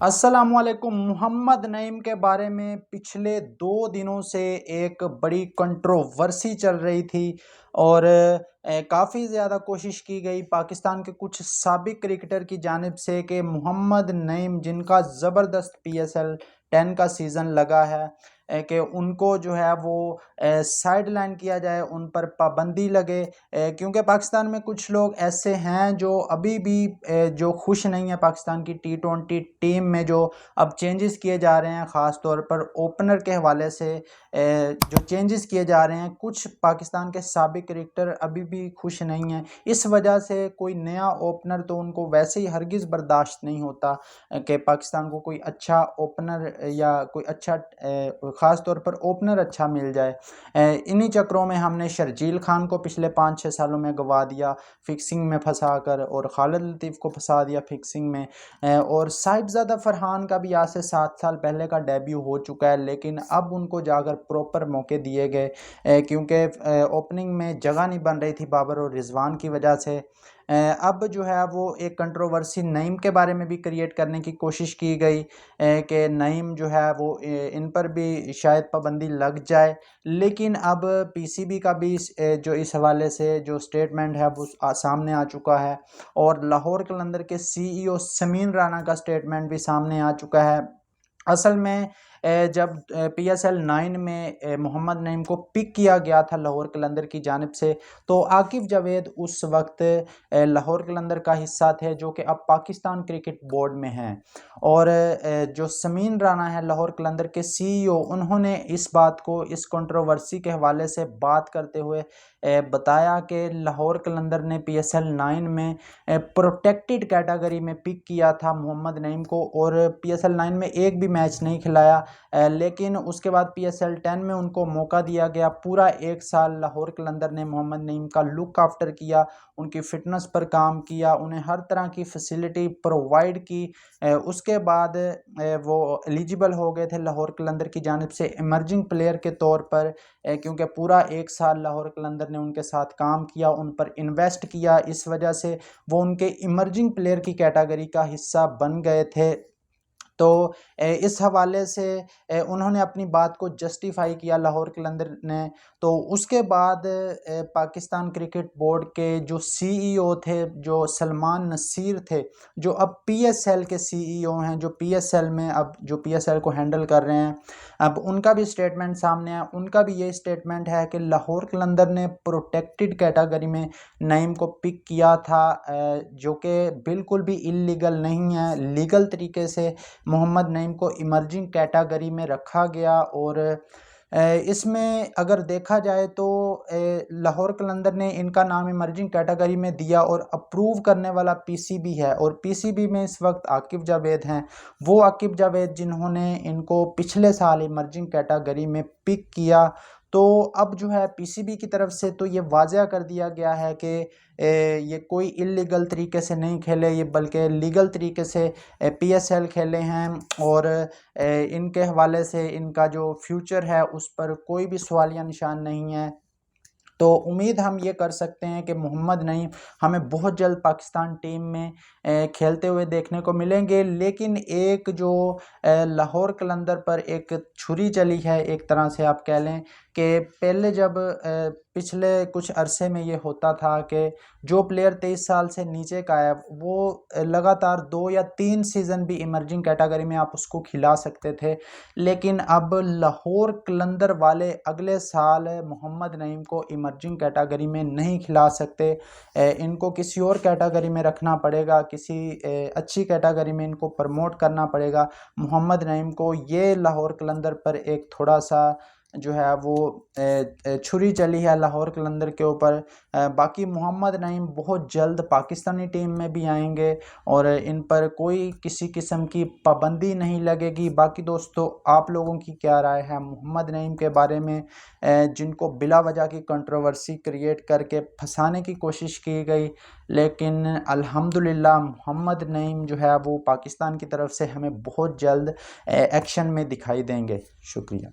अस्सलामुअलैकुम। मोहम्मद नईम के बारे में पिछले 2 दिनों से एक बड़ी कंट्रोवर्सी चल रही थी और काफ़ी ज़्यादा कोशिश की गई पाकिस्तान के कुछ साबिक क्रिकेटर की जानिब से कि मोहम्मद नईम जिनका ज़बरदस्त PSL 10 का सीज़न लगा है कि उनको जो है वो साइड लाइन किया जाए, उन पर पाबंदी लगे, क्योंकि पाकिस्तान में कुछ लोग ऐसे हैं जो अभी भी जो खुश नहीं है पाकिस्तान की T20 टीम में जो अब चेंजेस किए जा रहे हैं, ख़ास तौर पर ओपनर के हवाले से जो चेंजेस किए जा रहे हैं, कुछ पाकिस्तान के साबिक क्रिकेटर अभी भी खुश नहीं हैं। इस वजह से कोई नया ओपनर तो उनको वैसे ही हरगिज़ बर्दाश्त नहीं होता कि पाकिस्तान को कोई अच्छा ओपनर या कोई अच्छा ख़ास तौर पर ओपनर अच्छा मिल जाए। इन्हीं चक्रों में हमने शर्जील खान को पिछले 5-6 सालों में गंवा दिया फिक्सिंग में फंसा कर, और खालिद लतीफ़ को फंसा दिया फिक्सिंग में, और साहिबजादा फरहान का भी आज से 7 साल पहले का डेब्यू हो चुका है, लेकिन अब उनको जाकर प्रॉपर मौके दिए गए क्योंकि ओपनिंग में जगह नहीं बन रही थी बाबर और रिजवान की वजह से। अब जो है वो एक कंट्रोवर्सी नईम के बारे में भी क्रिएट करने की कोशिश की गई कि नईम जो है वो इन पर भी शायद पाबंदी लग जाए, लेकिन अब PCB का भी जो इस हवाले से जो स्टेटमेंट है वो सामने आ चुका है, और लाहौर कलंदर के CEO समीन राना का स्टेटमेंट भी सामने आ चुका है। असल में जब PSL 9 में मोहम्मद नईम को पिक किया गया था लाहौर कलंदर की जानिब से, तो आकिब जावेद उस वक्त लाहौर कलंदर का हिस्सा थे, जो कि अब पाकिस्तान क्रिकेट बोर्ड में हैं, और जो समीन राना है लाहौर कलंदर के CEO, उन्होंने इस बात को इस कंट्रोवर्सी के हवाले से बात करते हुए बताया कि लाहौर कलंदर ने PSL 9 में प्रोटेक्टेड कैटेगरी में पिक किया था मोहम्मद नईम को, और PSL 9 में एक भी मैच नहीं खिलाया, लेकिन उसके बाद PSL 10 में उनको मौका दिया गया। पूरा 1 साल लाहौर कलंदर ने मोहम्मद नईम का लुक आफ्टर किया, उनकी फ़िटनेस पर काम किया, उन्हें हर तरह की फैसिलिटी प्रोवाइड की। उसके बाद वो एलिजिबल हो गए थे लाहौर कलंदर की जानिब से इमर्जिंग प्लेयर के तौर पर, क्योंकि पूरा 1 साल लाहौर कलंदर ने उनके साथ काम किया, उन पर इन्वेस्ट किया, इस वजह से वो उनके इमर्जिंग प्लेयर की कैटेगरी का हिस्सा बन गए थे। तो इस हवाले से उन्होंने अपनी बात को जस्टिफाई किया लाहौर कलंदर ने। तो उसके बाद पाकिस्तान क्रिकेट बोर्ड के जो CEO थे, जो सलमान नसीर थे, जो अब PSL के CEO हैं, जो PSL में अब जो PSL को हैंडल कर रहे हैं, अब उनका भी स्टेटमेंट सामने है। उनका भी ये स्टेटमेंट है कि लाहौर कलंदर ने प्रोटेक्टेड कैटेगरी में नईम को पिक किया था, जो कि बिल्कुल भी इल्लीगल नहीं है। लीगल तरीके से मोहम्मद नईम को इमर्जिंग कैटेगरी में रखा गया, और इसमें अगर देखा जाए तो लाहौर कलंदर ने इनका नाम इमर्जिंग कैटेगरी में दिया, और अप्रूव करने वाला PCB है, और PCB में इस वक्त आकिब जावेद हैं। वो आकिब जावेद जिन्होंने इनको पिछले साल इमर्जिंग कैटेगरी में पिक किया। तो अब जो है PCB की तरफ से तो ये वाज़ह कर दिया गया है कि ये कोई इल्लीगल तरीके से नहीं खेले, ये बल्कि लीगल तरीके से PSL खेले हैं, और इनके हवाले से इनका जो फ्यूचर है उस पर कोई भी सवालिया निशान नहीं है। तो उम्मीद हम ये कर सकते हैं कि मोहम्मद नईम हमें बहुत जल्द पाकिस्तान टीम में खेलते हुए देखने को मिलेंगे, लेकिन एक जो लाहौर कलंदर पर एक छुरी चली है, एक तरह से आप कह लें कि पहले जब पिछले कुछ अरसे में ये होता था कि जो प्लेयर 23 साल से नीचे का है वो लगातार 2 या 3 सीज़न भी इमर्जिंग कैटेगरी में आप उसको खिला सकते थे, लेकिन अब लाहौर कलंदर वाले अगले साल मोहम्मद नईम को इमर्जिंग कैटेगरी में नहीं खिला सकते। इनको किसी और कैटेगरी में रखना पड़ेगा, किसी अच्छी कैटेगरी में इनको प्रमोट करना पड़ेगा मोहम्मद नईम को। ये लाहौर कलंदर पर एक थोड़ा सा जो है वो छुरी चली है लाहौर कलंदर के ऊपर। बाकी मोहम्मद नईम बहुत जल्द पाकिस्तानी टीम में भी आएंगे, और इन पर कोई किसी किस्म की पाबंदी नहीं लगेगी। बाकी दोस्तों, आप लोगों की क्या राय है मोहम्मद नईम के बारे में, जिनको बिला वजह की कंट्रोवर्सी क्रिएट करके फंसाने की कोशिश की गई, लेकिन अल्हम्दुलिल्लाह मोहम्मद नईम जो है वो पाकिस्तान की तरफ से हमें बहुत जल्द एक्शन में दिखाई देंगे। शुक्रिया।